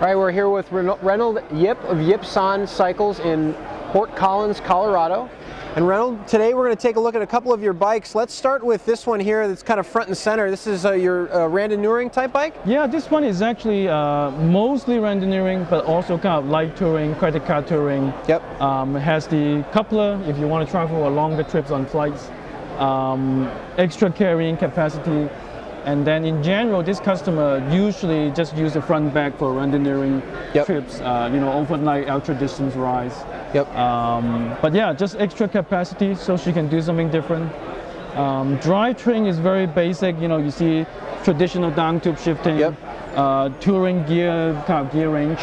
All right, we're here with Renold Yip of Yipsan Cycles in Fort Collins, Colorado. And Renold, today we're going to take a look at a couple of your bikes. Let's start with this one here that's kind of front and center. This is your randonneuring type bike? Yeah, this one is actually mostly randonneuring, but also kind of light touring, credit card touring. Yep. It has the coupler if you want to travel longer trips on flights, extra carrying capacity. And then in general, this customer usually just use the front bag for randonneuring trips, you know, overnight ultra distance rides. Yep. But yeah, just extra capacity so she can do something different. Drivetrain is very basic. You know, you see traditional down tube shifting, touring gear, kind of gear range,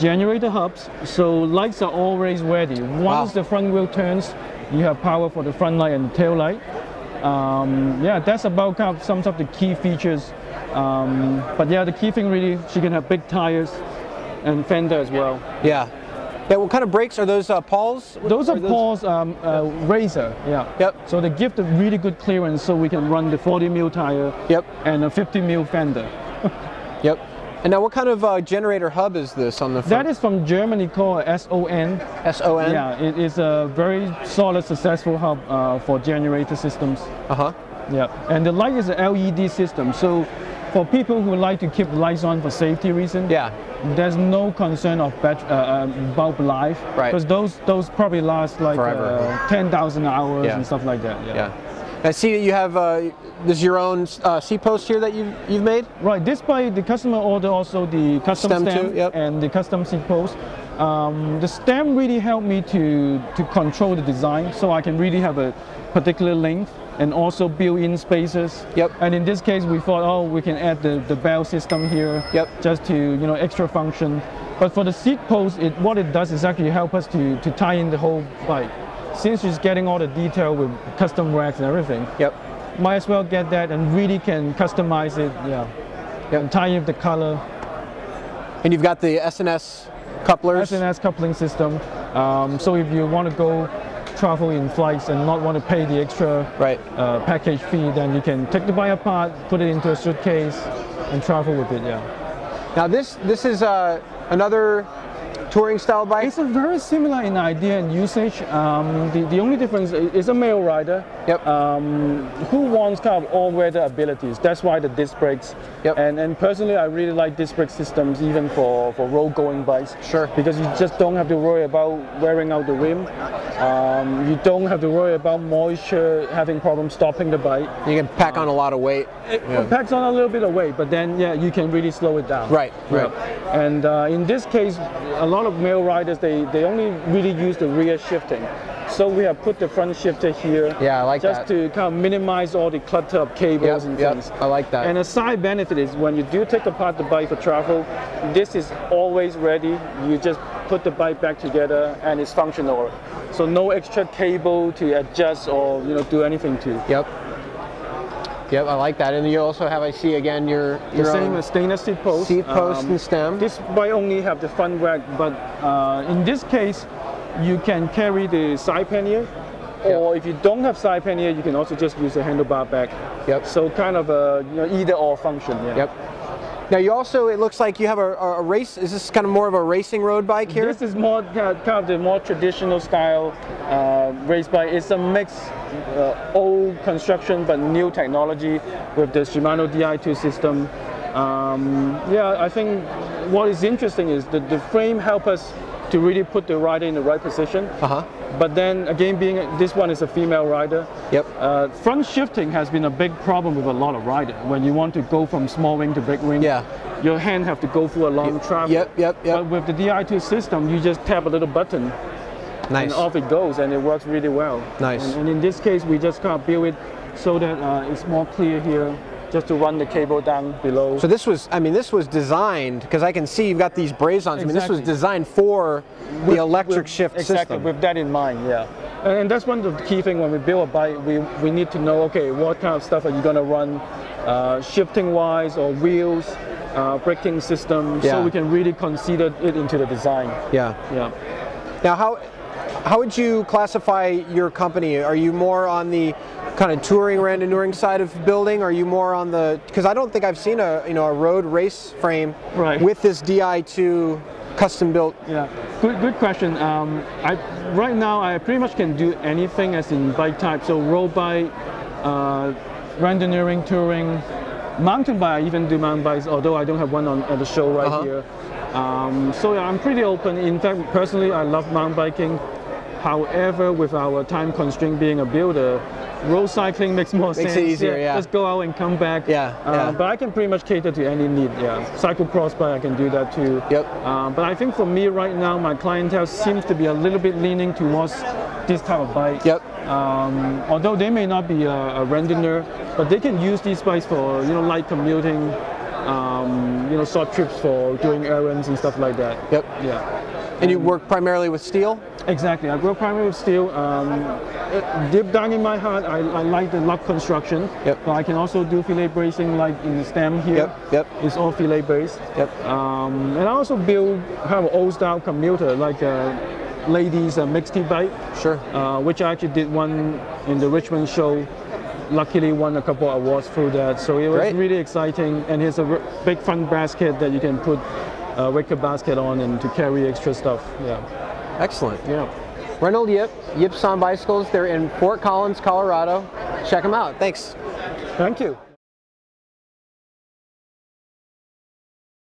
generator hubs. So lights are always ready. Once the front wheel turns, you have power for the front light and the tail light. Yeah, that's about kind of some of the key features. But yeah, the key thing really, she can have big tires and fender as well. Yeah. Yeah, what kind of brakes are those? Pauls? Those are Paul's Razor. Yeah. Yep. So they give the really good clearance, so we can run the 40mm tire. Yep. And a 50mm fender. Yep. And now, what kind of generator hub is this on the front? That is from Germany, called SON. SON? Yeah, it is a very solid, successful hub for generator systems. Yeah, and the light is an LED system, so for people who like to keep the lights on for safety reasons, there's no concern of bulb life, because those probably last like 10,000 hours and stuff like that. I see that you have this is your own seat post here that you've made? Right, this by the customer order also the custom stem too, and the custom seat post. The stem really helped me to control the design, so I can really have a particular length and also built-in spaces. And in this case, we thought, oh, we can add the bell system here, just to, you know, extra function. But for the seat post, what it does is actually help us to tie in the whole bike. Since she's getting all the detail with custom racks and everything, might as well get that and really can customize it, and tie in the color. And you've got the SNS couplers? SNS coupling system. So if you want to go travel in flights and not want to pay the extra package fee, then you can take the bike apart, put it into a suitcase, and travel with it. Now this is another touring style bike? It's a very similar in idea and usage. The only difference is a male rider who wants kind of all-weather abilities. That's why the disc brakes. And personally, I really like disc brake systems even for road-going bikes. Because you just don't have to worry about wearing out the rim. You don't have to worry about moisture, having problems stopping the bike. You can pack on a lot of weight. It packs on a little bit of weight, but then you can really slow it down. And in this case, a lot of male riders, they only really use the rear shifting. So we have put the front shifter here just to kind of minimize all the clutter of cables and things. I like that. And a side benefit is when you do take apart the bike for travel, this is always ready. You just put the bike back together and it's functional. So no extra cable to adjust or do anything to. Yep, I like that. And you also have, I see again, your same stainless seat post. Seat post and stem. This bike only have the front rack, but in this case, you can carry the side pannier, or if you don't have side pannier, you can also just use the handlebar back. So kind of a either or function. Now you also, it looks like you have a race. Is this kind of more of a racing road bike here? This is more kind of the more traditional style race bike. It's a mix, old construction but new technology with the Shimano Di2 system. I think what is interesting is that the frame helps us to really put the rider in the right position. But then again, being this one is a female rider. Front shifting has been a big problem with a lot of riders. When you want to go from small wing to big wing, your hand have to go through a long travel. But with the Di2 system, you just tap a little button, and off it goes, and it works really well. And in this case, we just kind of build it so that it's more clear here, just to run the cable down below. So this was, I mean, this was designed, because I can see you've got these braze-ons. I mean, this was designed for the electric shift system. With that in mind, And that's one of the key things when we build a bike, we need to know, okay, what kind of stuff are you going to run, shifting-wise or wheels, braking system, so we can really consider it into the design. Now, how would you classify your company? Are you more on the kind of touring, randonneuring side of building? Are you more on the, because I don't think I've seen a a road race frame with this DI2 custom built. Yeah, good question. Right now I pretty much can do anything as in bike type. So road bike, randonneuring, touring, mountain bike. I even do mountain bikes, although I don't have one at the show right here. So yeah, I'm pretty open. In fact, personally, I love mountain biking. However, with our time constraint being a builder, road cycling makes more sense. Makes it easier, yeah. Just go out and come back. But I can pretty much cater to any need. Yeah, cyclocross bike, I can do that too. Yep. But I think for me right now, my clientele seems to be a little bit leaning towards this type of bike. Yep. Although they may not be a randonneur, but they can use these bikes for light commuting, short trips for doing errands and stuff like that. Yep. Yeah. And you work primarily with steel? Exactly. I work primarily with steel. Deep down in my heart, I like the lug construction. Yep. But I can also do fillet bracing, like in the stem here. Yep. It's all fillet braced. Yep. And I also build kind of old style commuter, like a ladies mixed bike. Sure. Which I actually did one in the Richmond show. Luckily won a couple of awards through that. So it was really exciting. And here's a big front basket that you can put a wicker basket on and to carry extra stuff. Yeah. Excellent. Yeah. Renold Yip, Yipsan bicycles. They're in Fort Collins, Colorado. Check them out. Thanks. Thank you.